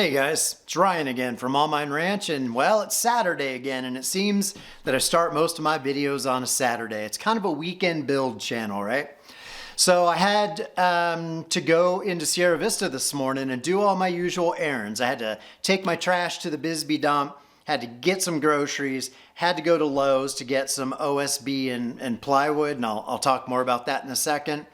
Hey guys, it's Ryan again from All Mine Ranch, and well, it's Saturday again, and it seems that I start most of my videos on a Saturday. It's kind of a weekend build channel, right? So I had to go into Sierra Vista this morning and do all my usual errands. I had to take my trash to the Bisbee dump, had to get some groceries, had to go to Lowe's to get some OSB and plywood, and I'll talk more about that in a second.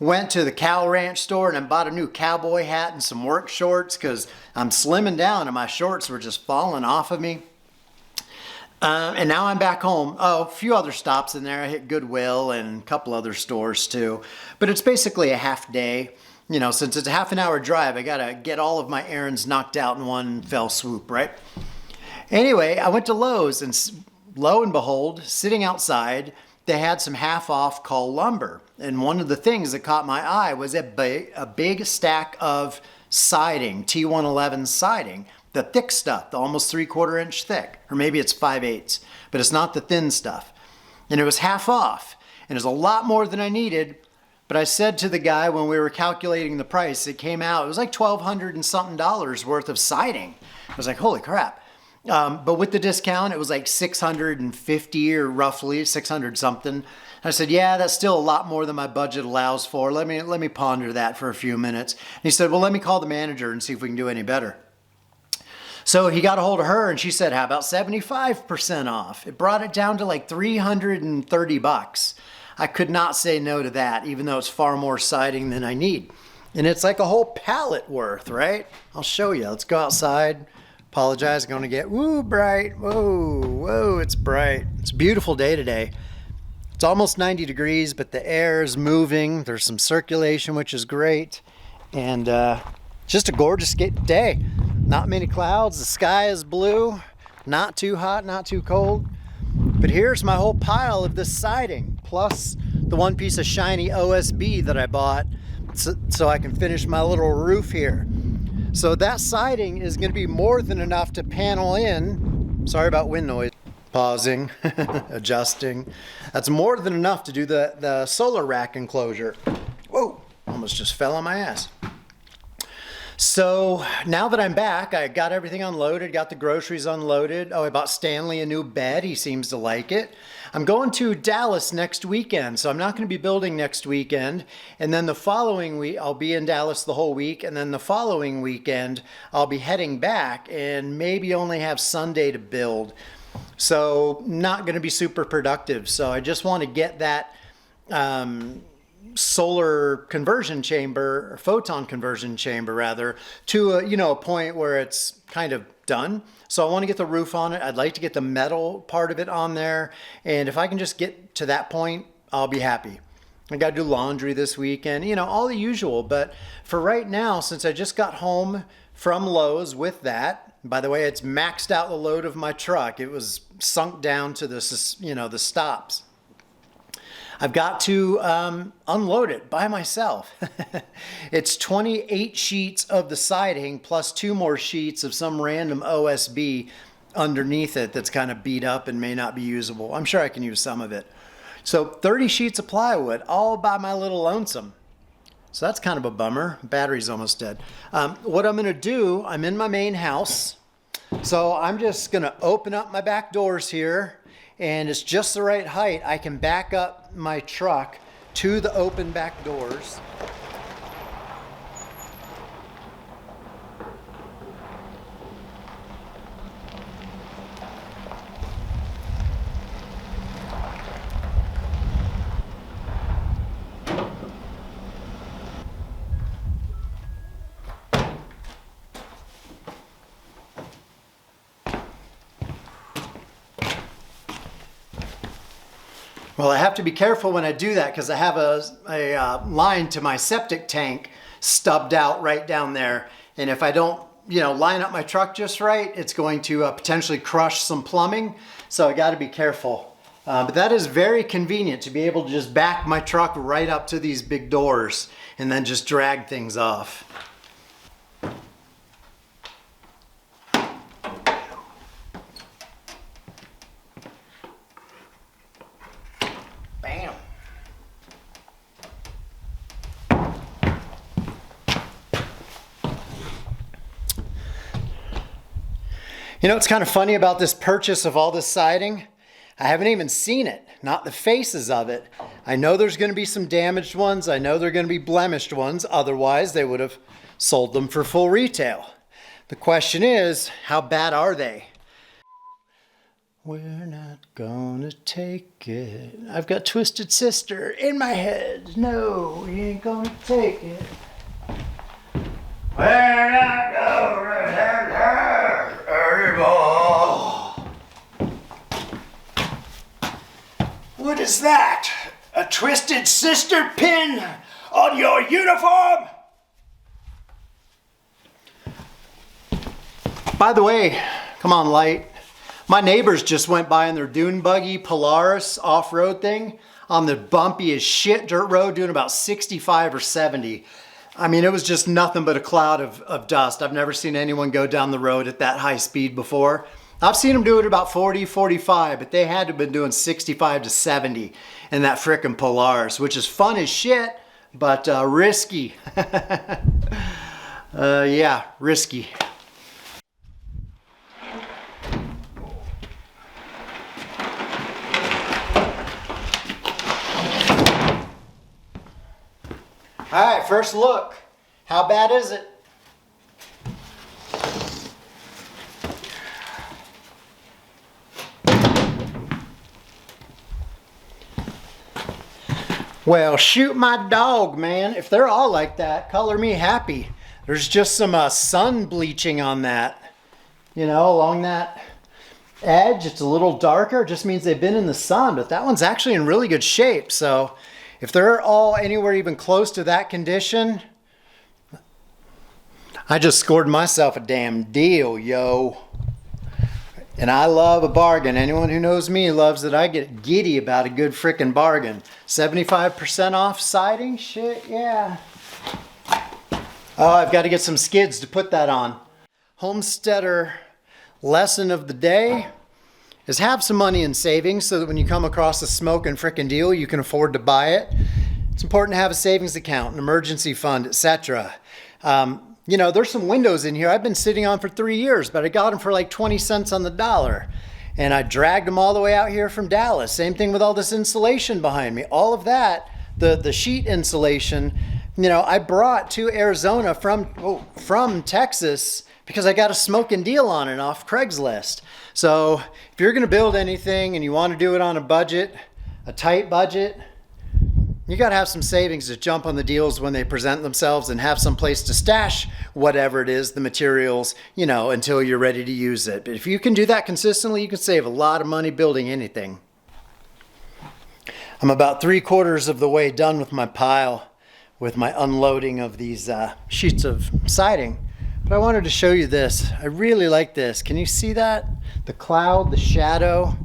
Went to the cow ranch store and I bought a new cowboy hat and some work shorts because I'm slimming down and my shorts were just falling off of me. And now I'm back home. Oh, a few other stops in there. I hit Goodwill and a couple other stores too. But it's basically a half day. You know, since it's a half an hour drive, I gotta get all of my errands knocked out in one fell swoop, right? Anyway, I went to Lowe's and lo and behold, sitting outside, they had some half off call lumber. And one of the things that caught my eye was a big stack of siding, T111 siding, the thick stuff, the almost 3/4 inch thick, or maybe it's 5/8, but it's not the thin stuff. And it was half off, and it was a lot more than I needed. But I said to the guy when we were calculating the price, it came out, it was like $1,200 and something worth of siding. I was like, holy crap. But with the discount, it was like $650 or roughly 600 something. I said, yeah, that's still a lot more than my budget allows for. Let me ponder that for a few minutes. And he said, well, let me call the manager and see if we can do any better. So he got a hold of her and she said, how about 75% off? It brought it down to like $330. I could not say no to that, even though it's far more siding than I need. And it's like a whole pallet worth, right? I'll show you. Let's go outside. Apologize, going to get bright. Whoa, it's bright. It's a beautiful day today. It's almost 90 degrees, but the air is moving. There's some circulation, which is great. And just a gorgeous day. Not many clouds. The sky is blue. Not too hot, not too cold. But here's my whole pile of this siding, plus the one piece of shiny OSB that I bought so I can finish my little roof here. So that siding is going to be more than enough to panel in. Sorry about wind noise. Pausing, adjusting. That's more than enough to do the solar rack enclosure. Whoa, almost just fell on my ass. So now that I'm back, I got everything unloaded, got the groceries unloaded. Oh, I bought Stanley a new bed. He seems to like it. I'm going to Dallas next weekend, so I'm not going to be building next weekend. And then the following week, I'll be in Dallas the whole week. And then the following weekend, I'll be heading back and maybe only have Sunday to build. So not going to be super productive. So I just want to get that solar conversion chamber, or photon conversion chamber rather, to a point where it's kind of done. So I want to get the roof on it. I'd like to get the metal part of it on there. And if I can just get to that point, I'll be happy. I got to do laundry this weekend, all the usual. But for right now, since I just got home from Lowe's with that, by the way, it's maxed out the load of my truck. It was sunk down to the stops. I've got to unload it by myself. It's 28 sheets of the siding plus 2 more sheets of some random OSB underneath it that's kind of beat up and may not be usable. I'm sure I can use some of it. So 30 sheets of plywood all by my little lonesome. So that's kind of a bummer. Battery's almost dead. What I'm going to do, I'm in my main house. So I'm just going to open up my back doors here. And it's just the right height. I can back up my truck to the open back doors. Well, I have to be careful when I do that because I have a line to my septic tank stubbed out right down there. And if I don't, line up my truck just right, it's going to potentially crush some plumbing. So I got to be careful. But that is very convenient to be able to just back my truck right up to these big doors and then just drag things off. Bam. You know what's kind of funny about this purchase of all this siding? I haven't even seen it, not the faces of it. I know there's going to be some damaged ones. I know there are going to be blemished ones. Otherwise, they would have sold them for full retail. The question is, how bad are they? We're not gonna take it. I've got Twisted Sister in my head. No, we ain't gonna take it. We're not gonna take it anymore. What is that? A Twisted Sister pin on your uniform? By the way, come on, light. My neighbors just went by in their dune buggy Polaris off-road thing on the bumpy as shit dirt road doing about 65 or 70. I mean, it was just nothing but a cloud of dust. I've never seen anyone go down the road at that high speed before. I've seen them do it about 40, 45, but they had to have been doing 65 to 70 in that frickin' Polaris, which is fun as shit, but risky. Yeah, risky. All right, first look. How bad is it? Well, shoot my dog, man. If they're all like that, color me happy. There's just some sun bleaching on that. You know, along that edge, it's a little darker. It just means they've been in the sun, but that one's actually in really good shape. So if they're all anywhere even close to that condition, I just scored myself a damn deal, yo. And I love a bargain. Anyone who knows me loves that I get giddy about a good frickin' bargain. 75% off siding? Shit, yeah. Oh, I've got to get some skids to put that on. Homesteader lesson of the day is have some money in savings so that when you come across a smoking frickin' deal, you can afford to buy it. It's important to have a savings account, an emergency fund, etc. You know, there's some windows in here I've been sitting on for 3 years, but I got them for like 20 cents on the dollar. And I dragged them all the way out here from Dallas. Same thing with all this insulation behind me. All of that, the sheet insulation, you know, I brought to Arizona from Texas because I got a smoking deal on it off Craigslist. So if you're going to build anything and you want to do it on a budget, a tight budget, you got to have some savings to jump on the deals when they present themselves and have some place to stash whatever it is, the materials, you know, until you're ready to use it. But if you can do that consistently, you can save a lot of money building anything. I'm about 3/4 of the way done with my pile, with my unloading of these sheets of siding. But I wanted to show you this. I really like this. Can you see that? The cloud, the shadow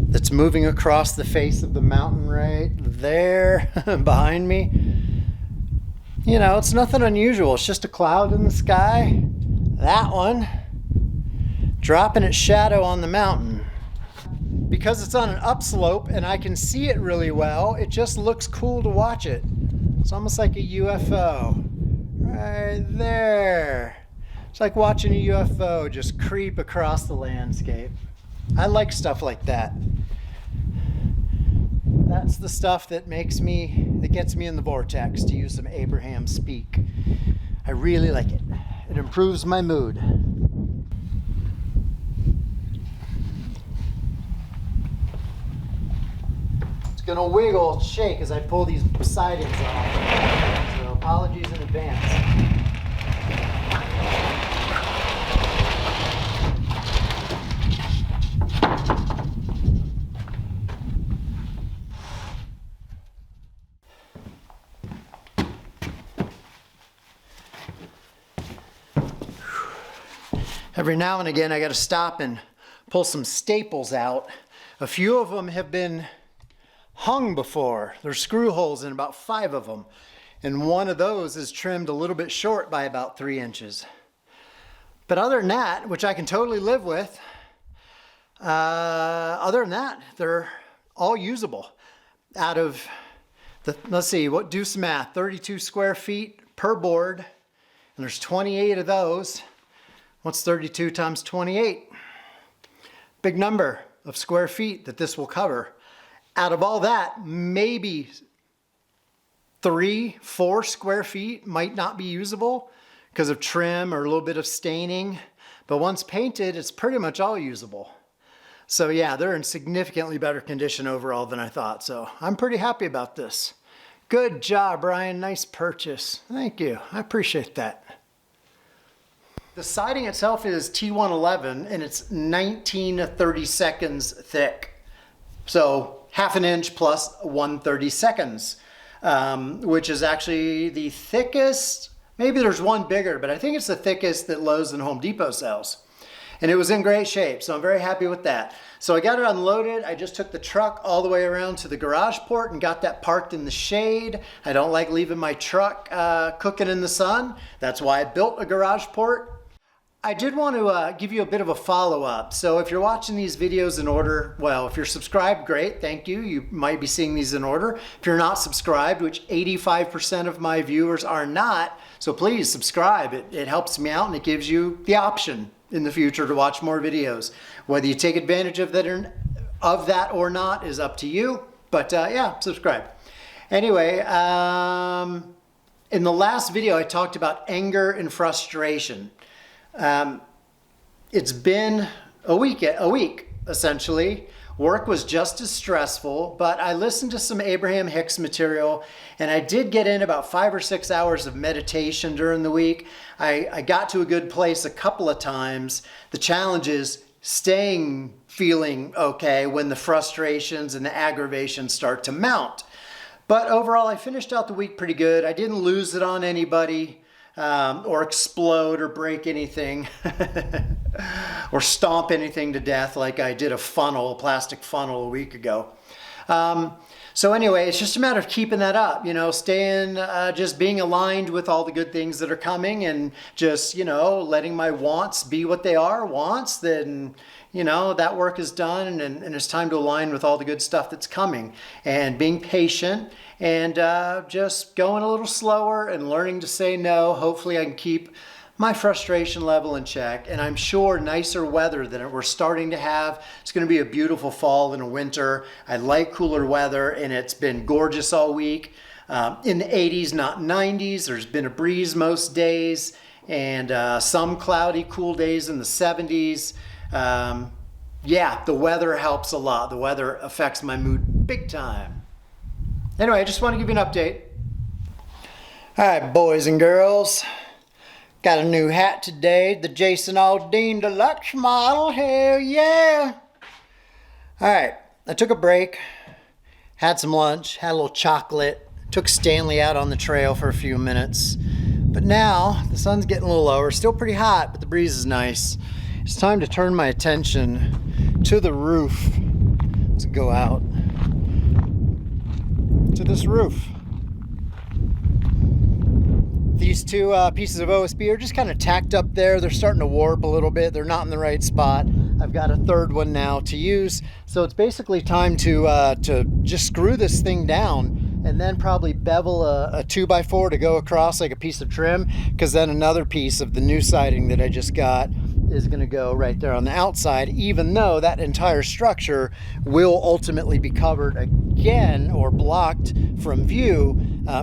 that's moving across the face of the mountain right there behind me. You know, it's nothing unusual. It's just a cloud in the sky. That one dropping its shadow on the mountain. Because it's on an upslope and I can see it really well, it just looks cool to watch it. It's almost like a UFO. Right there. It's like watching a UFO just creep across the landscape. I like stuff like that. That's the stuff that gets me in the vortex, to use some Abraham speak. I really like it. It improves my mood. It's gonna wiggle and shake as I pull these sidings off. So apologies in advance. Every now and again, I got to stop and pull some staples out. A few of them have been hung before. There's screw holes in about 5 of them. And one of those is trimmed a little bit short by about 3 inches. But other than that, which I can totally live with, other than that, they're all usable. Out of the, let's see, do some math, 32 square feet per board. And there's 28 of those. What's 32 times 28? Big number of square feet that this will cover. Out of all that, maybe 3-4 square feet might not be usable because of trim or a little bit of staining. But once painted, it's pretty much all usable. So yeah, they're in significantly better condition overall than I thought. So I'm pretty happy about this. Good job, Brian. Nice purchase. Thank you. I appreciate that. The siding itself is T111 and it's 19 32 thick. So ½ an inch plus 1/32, which is actually the thickest. Maybe there's one bigger, but I think it's the thickest that Lowe's and Home Depot sells. And it was in great shape, so I'm very happy with that. So I got it unloaded. I just took the truck all the way around to the garage port and got that parked in the shade. I don't like leaving my truck cooking in the sun. That's why I built a garage port. I did want to give you a bit of a follow-up. So if you're watching these videos in order, well, if you're subscribed, great, thank you. You might be seeing these in order. If you're not subscribed, which 85% of my viewers are not, so please subscribe. It helps me out and it gives you the option in the future to watch more videos. Whether you take advantage of that or not is up to you. But yeah, subscribe. Anyway, in the last video, I talked about anger and frustration. It's been a week essentially. Work was just as stressful, but I listened to some Abraham Hicks material and I did get in about 5 or 6 hours of meditation during the week. I got to a good place a couple of times. The challenge is feeling okay when the frustrations and the aggravations start to mount. But overall, I finished out the week pretty good. I didn't lose it on anybody. Or explode or break anything or stomp anything to death like I did a plastic funnel a week ago. So anyway, it's just a matter of keeping that up, staying, just being aligned with all the good things that are coming and just, letting my wants be what they are, wants, then, that work is done and it's time to align with all the good stuff that's coming and being patient and just going a little slower and learning to say no. Hopefully I can keep my frustration level in check, and I'm sure nicer weather than we're starting to have. It's going to be a beautiful fall and a winter. I like cooler weather and it's been gorgeous all week. In the 80s, not 90s. There's been a breeze most days and some cloudy, cool days in the 70s. Yeah, the weather helps a lot. The weather affects my mood big time. Anyway, I just want to give you an update. All right, boys and girls. Got a new hat today, the chasin Aldean Deluxe model. Hell yeah. All right, I took a break, had some lunch, had a little chocolate, took Stanley out on the trail for a few minutes. But now the sun's getting a little lower, still pretty hot, but the breeze is nice. It's time to turn my attention to the roof. Let's go out to this roof. These two pieces of OSB are just kind of tacked up there. They're starting to warp a little bit. They're not in the right spot. I've got a third one now to use. So it's basically time to just screw this thing down and then probably bevel a 2x4 to go across like a piece of trim, because then another piece of the new siding that I just got is going to go right there on the outside, even though that entire structure will ultimately be covered again or blocked from view,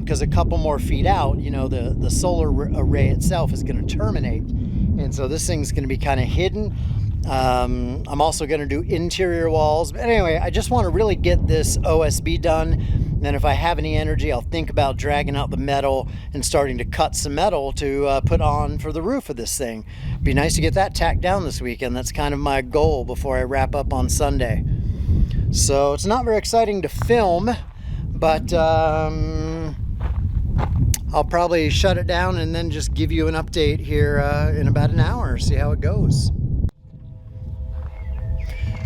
because a couple more feet out, the solar array itself is going to terminate. And so this thing's going to be kind of hidden. I'm also going to do interior walls. But anyway, I just want to really get this OSB done. And if I have any energy, I'll think about dragging out the metal and starting to cut some metal to put on for the roof of this thing. Be nice to get that tacked down this weekend. That's kind of my goal before I wrap up on Sunday. So it's not very exciting to film, but I'll probably shut it down and then just give you an update here in about an hour, see how it goes.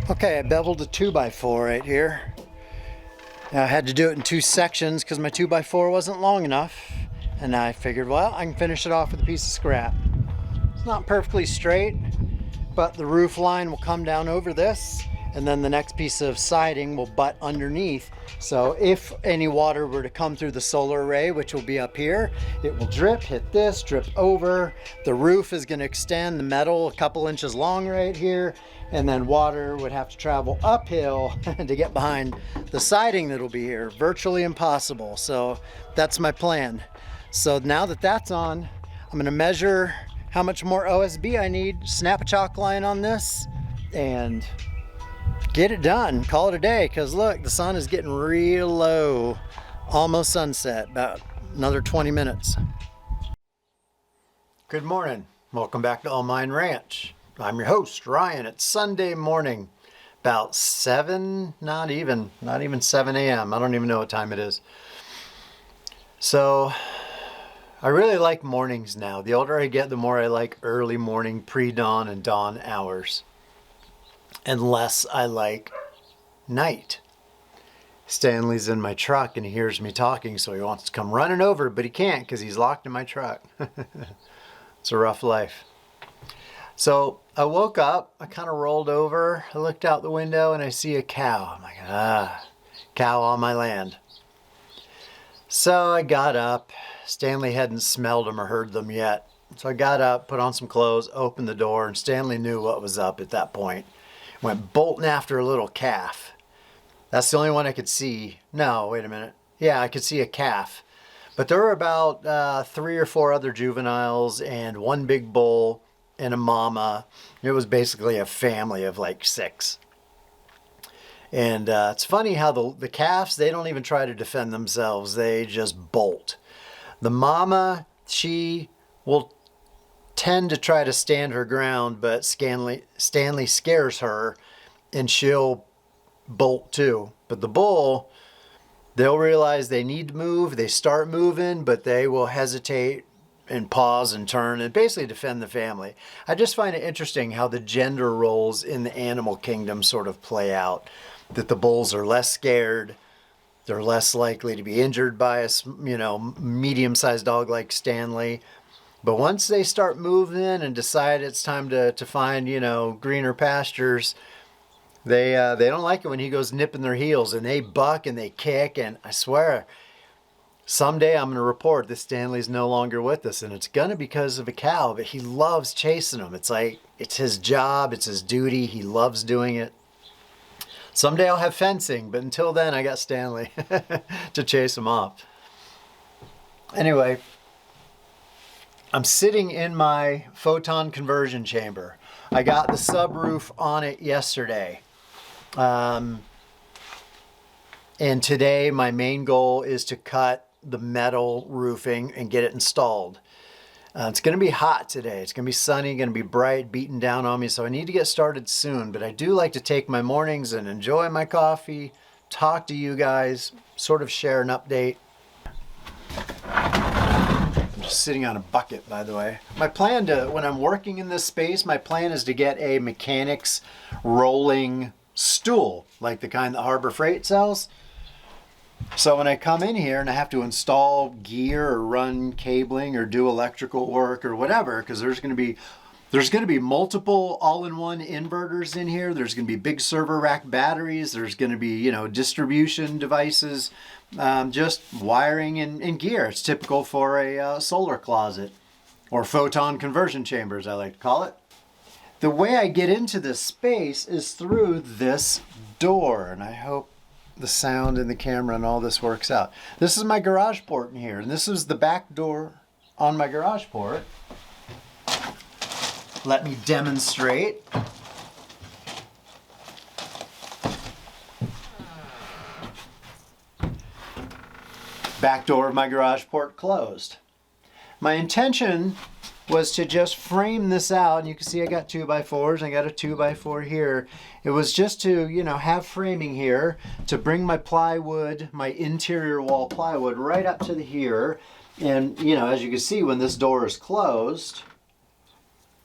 Okay, I beveled a 2x4 right here. Now, I had to do it in 2 sections because my 2x4 wasn't long enough. And I figured, well, I can finish it off with a piece of scrap. It's not perfectly straight, but the roof line will come down over this. And then the next piece of siding will butt underneath. So if any water were to come through the solar array, which will be up here, it will drip, hit this, drip over. The roof is going to extend the metal a couple inches long right here, and then water would have to travel uphill to get behind the siding that'll be here. Virtually impossible. So that's my plan. So now that that's on, I'm going to measure how much more OSB I need, snap a chalk line on this, and get it done, call it a day. Because look, the sun is getting real low, almost sunset, about another 20 minutes. Good morning, welcome back to All Mine Ranch. I'm your host, Ryan. It's Sunday morning, about 7, not even 7 a.m. I don't even know what time it is. So I really like mornings now. The older I get, the more I like early morning, pre-dawn and dawn hours. And less I like night. Stanley's in my truck and he hears me talking, so he wants to come running over, but he can't because he's locked in my truck. It's a rough life. So I woke up, I kind of rolled over, I looked out the window and I see a cow. I'm like, cow on my land. So I got up. Stanley hadn't smelled them or heard them yet. So I got up, put on some clothes, opened the door, and Stanley knew what was up at that point. Went bolting after a little calf. That's the only one I could see. No, wait a minute. Yeah, I could see a calf. But there were about 3 or 4 other juveniles and one big bull and a mama. It was basically a family of like 6. And it's funny how the calves, they don't even try to defend themselves. They just bolt. The mama, she will tend to try to stand her ground, but Stanley scares her and she'll bolt too. But the bull, they'll realize they need to move, they start moving, but they will hesitate and pause and turn and basically defend the family. I just find it interesting how the gender roles in the animal kingdom sort of play out. That the bulls are less scared, they're less likely to be injured by a medium-sized dog like Stanley. But once they start moving and decide it's time to find, greener pastures, they don't like it when he goes nipping their heels, and they buck and they kick. And I swear, someday I'm going to report that Stanley's no longer with us, and it's going to be because of a cow, but he loves chasing them. It's like, it's his job, it's his duty, he loves doing it. Someday I'll have fencing, but until then I got Stanley to chase him off. Anyway, I'm sitting in my photon conversion chamber. I got the subroof on it yesterday. And today my main goal is to cut the metal roofing and get it installed. It's going to be hot today. It's going to be sunny, going to be bright, beating down on me. So I need to get started soon. But I do like to take my mornings and enjoy my coffee, talk to you guys, sort of share an update. I'm just sitting on a bucket, by the way. My plan when I'm working in this space, my plan is to get a mechanic's rolling stool, like the kind that Harbor Freight sells. So when I come in here and I have to install gear or run cabling or do electrical work or whatever, because there's going to be multiple all-in-one inverters in here. There's going to be big server rack batteries. There's going to be, distribution devices, just wiring and gear. It's typical for a solar closet or photon conversion chamber, as I like to call it. The way I get into this space is through this door, and I hope the sound and the camera and all this works out. This is my garage port in here, and this is the back door on my garage port. Let me demonstrate. Back door of my garage port closed. My intention was to just frame this out, and you can see I got 2x4s, I got a 2x4 here. It was just to, have framing here to bring my plywood, my interior wall plywood right up to here. And, as you can see, when this door is closed,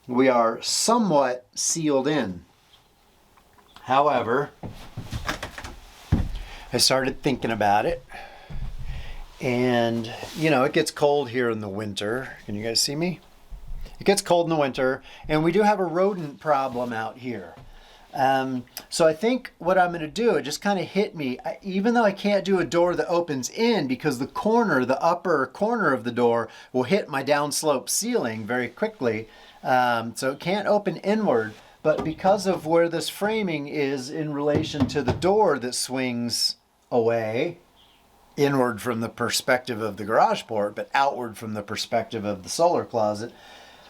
we are somewhat sealed in. However, I started thinking about it, and, it gets cold here in the winter. Can you guys see me? It gets cold in the winter, and we do have a rodent problem out here. So I think what I'm going to do, it just kind of hit me, even though I can't do a door that opens in because the corner, the upper corner of the door will hit my downslope ceiling very quickly. So it can't open inward, but because of where this framing is in relation to the door that swings away, inward from the perspective of the garage port, but outward from the perspective of the solar closet,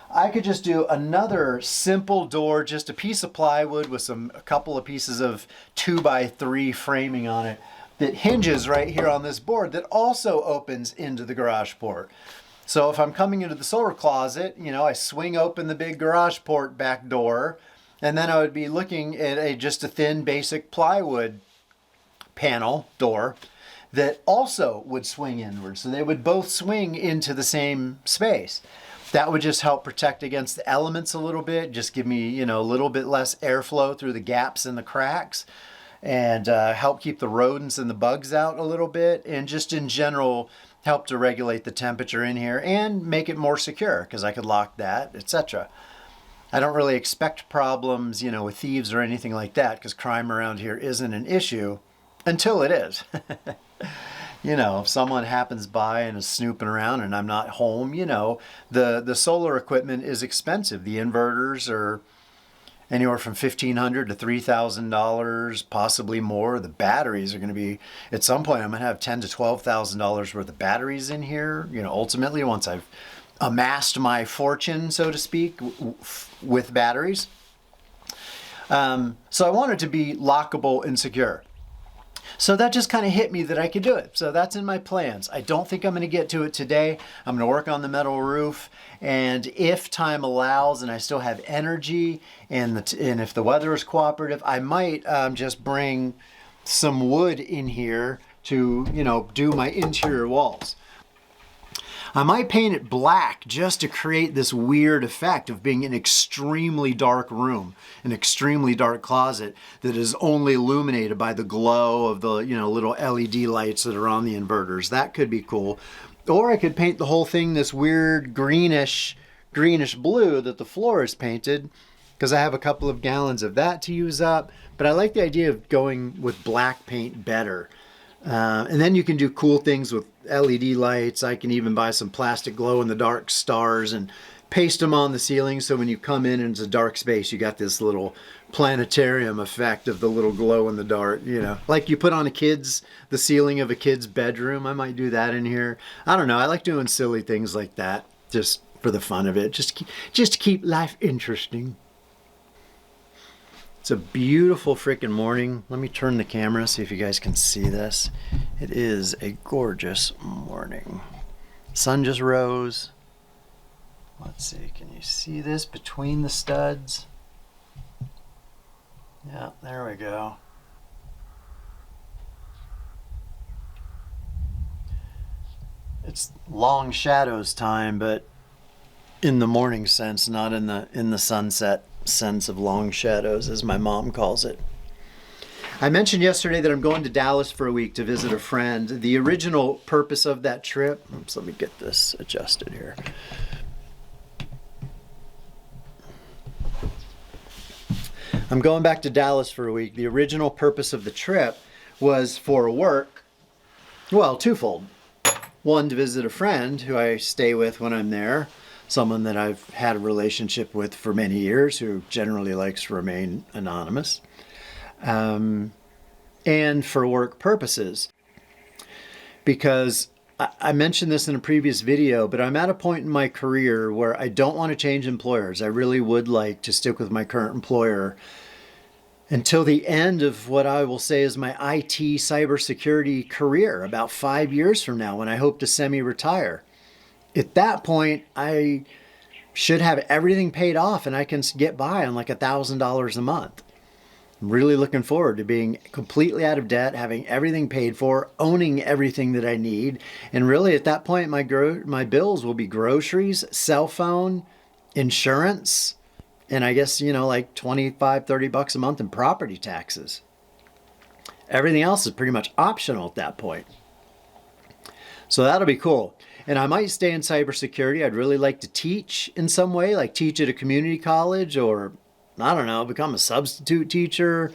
I could just do another simple door, just a piece of plywood with a couple of pieces of 2x3 framing on it that hinges right here on this board that also opens into the garage port. So if I'm coming into the solar closet, you know, I swing open the big garage port back door, and then I would be looking at just a thin basic plywood panel door that also would swing inward. So they would both swing into the same space. That would just help protect against the elements a little bit, just give me, you know, a little bit less airflow through the gaps and the cracks, and help keep the rodents and the bugs out a little bit, and just in general help to regulate the temperature in here and make it more secure because I could lock that, etc. I don't really expect problems, you know, with thieves or anything like that because crime around here isn't an issue until it is. You know, if someone happens by and is snooping around and I'm not home, you know, the solar equipment is expensive. The inverters are anywhere from $1,500 to $3,000, possibly more. The batteries are going to be, at some point, I'm going to have $10,000 to $12,000 worth of batteries in here. You know, ultimately, once I've amassed my fortune, so to speak, with batteries. So I want it to be lockable and secure. So that just kind of hit me that I could do it. So that's in my plans. I don't think I'm going to get to it today. I'm going to work on the metal roof. And if time allows and I still have energy and if the weather is cooperative, I might just bring some wood in here to, you know, do my interior walls. I might paint it black just to create this weird effect of being an extremely dark room, an extremely dark closet that is only illuminated by the glow of the, you know, little LED lights that are on the inverters. That could be cool. Or I could paint the whole thing this weird greenish blue that the floor is painted, because I have a couple of gallons of that to use up. But I like the idea of going with black paint better. And then you can do cool things with LED lights. I can even buy some plastic glow-in-the-dark stars and paste them on the ceiling, so when you come in and it's a dark space, you got this little planetarium effect of the little glow-in-the-dark, you know, like you put on the ceiling of a kid's bedroom. I might do that in here. I don't know. I like doing silly things like that just for the fun of it, just to keep life interesting. It's a beautiful freaking morning. Let me turn the camera, see if you guys can see this. It is a gorgeous morning. Sun just rose. Let's see, can you see this between the studs? Yeah, there we go. It's long shadows time, but in the morning sense, not in the sunset sense of long shadows, as my mom calls it. I mentioned yesterday that I'm going to Dallas for a week to visit a friend. The original purpose of that trip, let me get this adjusted here. I'm going back to Dallas for a week. The original purpose of the trip was for work, well, twofold. One, to visit a friend who I stay with when I'm there, someone that I've had a relationship with for many years who generally likes to remain anonymous, and for work purposes. Because I mentioned this in a previous video, but I'm at a point in my career where I don't want to change employers. I really would like to stick with my current employer until the end of what I will say is my IT cybersecurity career, about 5 years from now, when I hope to semi-retire. At that point, I should have everything paid off and I can get by on like $1,000 a month. I'm really looking forward to being completely out of debt, having everything paid for, owning everything that I need. And really at that point, my bills will be groceries, cell phone, insurance, and I guess, you know, like $25, $30 a month in property taxes. Everything else is pretty much optional at that point. So that'll be cool. And I might stay in cybersecurity. I'd really like to teach in some way, like teach at a community college or I don't know, become a substitute teacher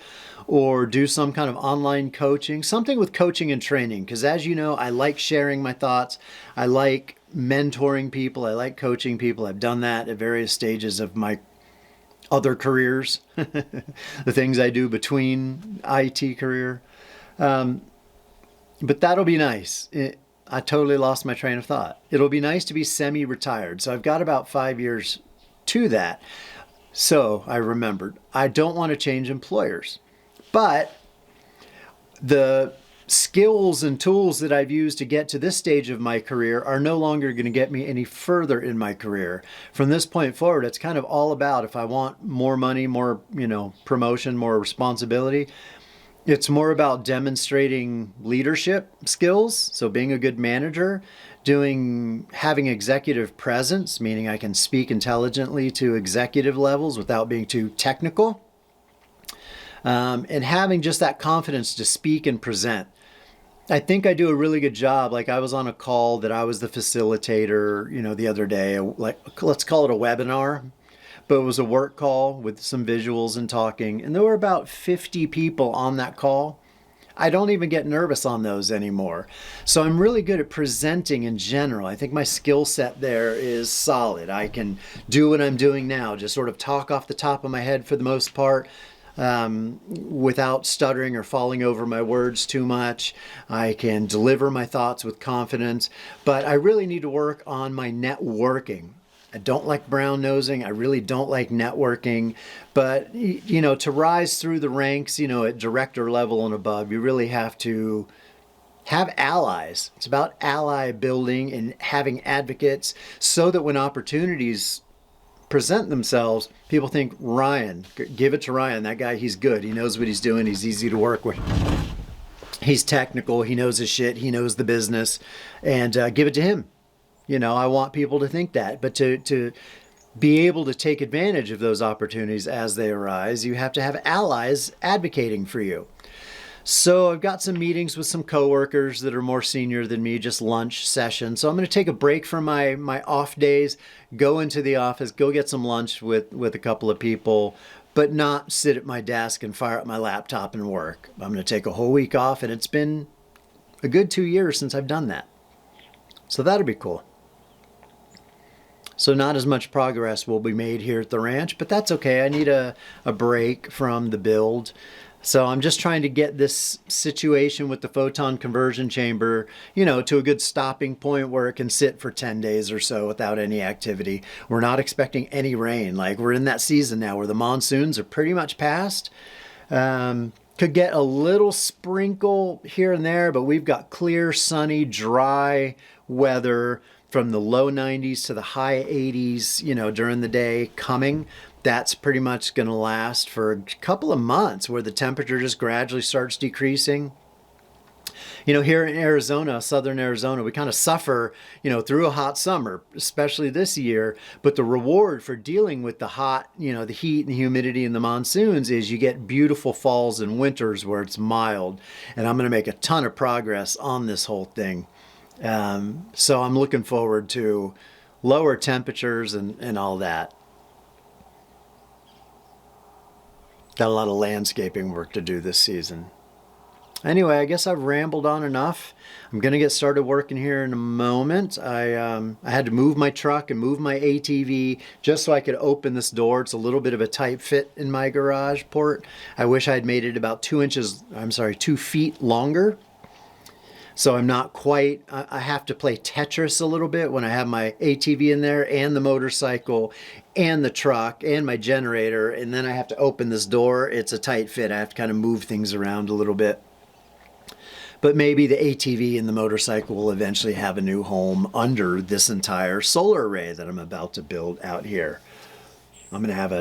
or do some kind of online coaching, something with coaching and training. Because as you know, I like sharing my thoughts. I like mentoring people. I like coaching people. I've done that at various stages of my other careers, the things I do between IT career. But that'll be nice. I totally lost my train of thought. It'll be nice to be semi-retired. So I've got about 5 years to that. So I remembered, I don't want to change employers, but the skills and tools that I've used to get to this stage of my career are no longer going to get me any further in my career. From this point forward, it's kind of all about, if I want more money, more, promotion, more responsibility, it's more about demonstrating leadership skills. So being a good manager, having executive presence, meaning I can speak intelligently to executive levels without being too technical. And having just that confidence to speak and present. I think I do a really good job. Like I was on a call that I was the facilitator, the other day, let's call it a webinar, but it was a work call with some visuals and talking. And there were about 50 people on that call. I don't even get nervous on those anymore. So I'm really good at presenting in general. I think my skill set there is solid. I can do what I'm doing now, just sort of talk off the top of my head for the most part. Without stuttering or falling over my words too much. I can deliver my thoughts with confidence, but I really need to work on my networking. I don't like brown nosing. I really don't like networking, but to rise through the ranks, at director level and above, you really have to have allies. It's about ally building and having advocates so that when opportunities present themselves, people think, Ryan, give it to Ryan. That guy, he's good. He knows what he's doing. He's easy to work with. He's technical. He knows his shit. He knows the business. And give it to him. I want people to think that. But to be able to take advantage of those opportunities as they arise, you have to have allies advocating for you. So I've got some meetings with some coworkers that are more senior than me, just lunch sessions. So I'm going to take a break from my off days, go into the office, go get some lunch with a couple of people, but not sit at my desk and fire up my laptop and work. I'm going to take a whole week off, and it's been a good 2 years since I've done that. So that'll be cool. So not as much progress will be made here at the ranch, but that's okay. I need a break from the build. So I'm just trying to get this situation with the photon conversion chamber, to a good stopping point where it can sit for 10 days or so without any activity. We're not expecting any rain. Like we're in that season now where the monsoons are pretty much past. Could get a little sprinkle here and there, but we've got clear, sunny, dry weather from the low 90s to the high 80s, during the day coming. That's pretty much going to last for a couple of months where the temperature just gradually starts decreasing. Here in Arizona, southern Arizona, we kind of suffer, through a hot summer, especially this year. But the reward for dealing with the hot, the heat and the humidity and the monsoons is you get beautiful falls and winters where it's mild. And I'm going to make a ton of progress on this whole thing. So I'm looking forward to lower temperatures and all that. Got a lot of landscaping work to do this season. Anyway, I guess I've rambled on enough. I'm going to get started working here in a moment. I had to move my truck and move my ATV just so I could open this door. It's a little bit of a tight fit in my garage port. I wish I had made it about 2 feet longer. So I'm not quite, I have to play Tetris a little bit when I have my ATV in there and the motorcycle and the truck and my generator, and then I have to open this door. It's a tight fit. I have to kind of move things around a little bit. But maybe the ATV and the motorcycle will eventually have a new home under this entire solar array that I'm about to build out here. I'm going to have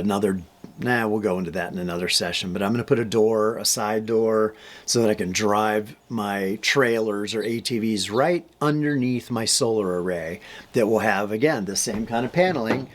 we'll go into that in another session, but I'm going to put a side door, so that I can drive my trailers or ATVs right underneath my solar array that will have, again, the same kind of paneling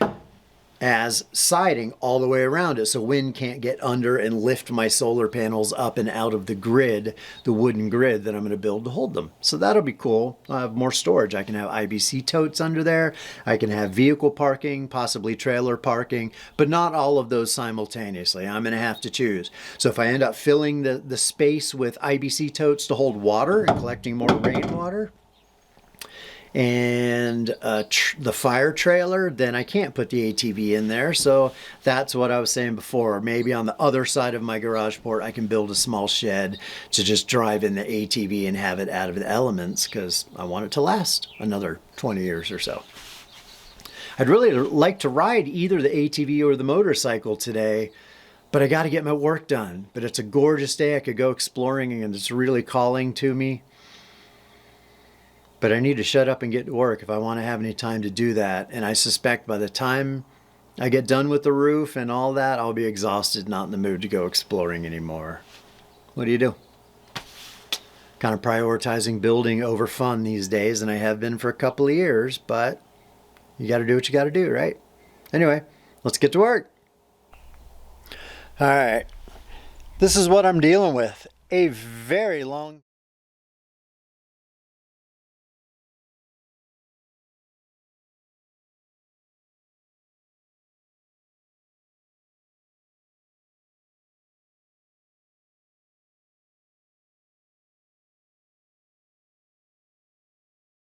as siding all the way around it so wind can't get under and lift my solar panels up and out of the grid, the wooden grid that I'm going to build to hold them. So that'll be cool. I'll have more storage. I can have IBC totes under there. I can have vehicle parking, possibly trailer parking, but not all of those simultaneously. I'm going to have to choose. So if I end up filling the space with IBC totes to hold water and collecting more rainwater, and the fire trailer, then I can't put the ATV in there. So that's what I was saying before. Maybe on the other side of my garage port, I can build a small shed to just drive in the ATV and have it out of the elements, because I want it to last another 20 years or so. I'd really like to ride either the ATV or the motorcycle today, but I got to get my work done. But it's a gorgeous day. I could go exploring and it's really calling to me. But I need to shut up and get to work if I want to have any time to do that. And I suspect by the time I get done with the roof and all that, I'll be exhausted, not in the mood to go exploring anymore. What do you do? Kind of prioritizing building over fun these days, and I have been for a couple of years, but you got to do what you got to do, right? Anyway, let's get to work. All right. This is what I'm dealing with. A very long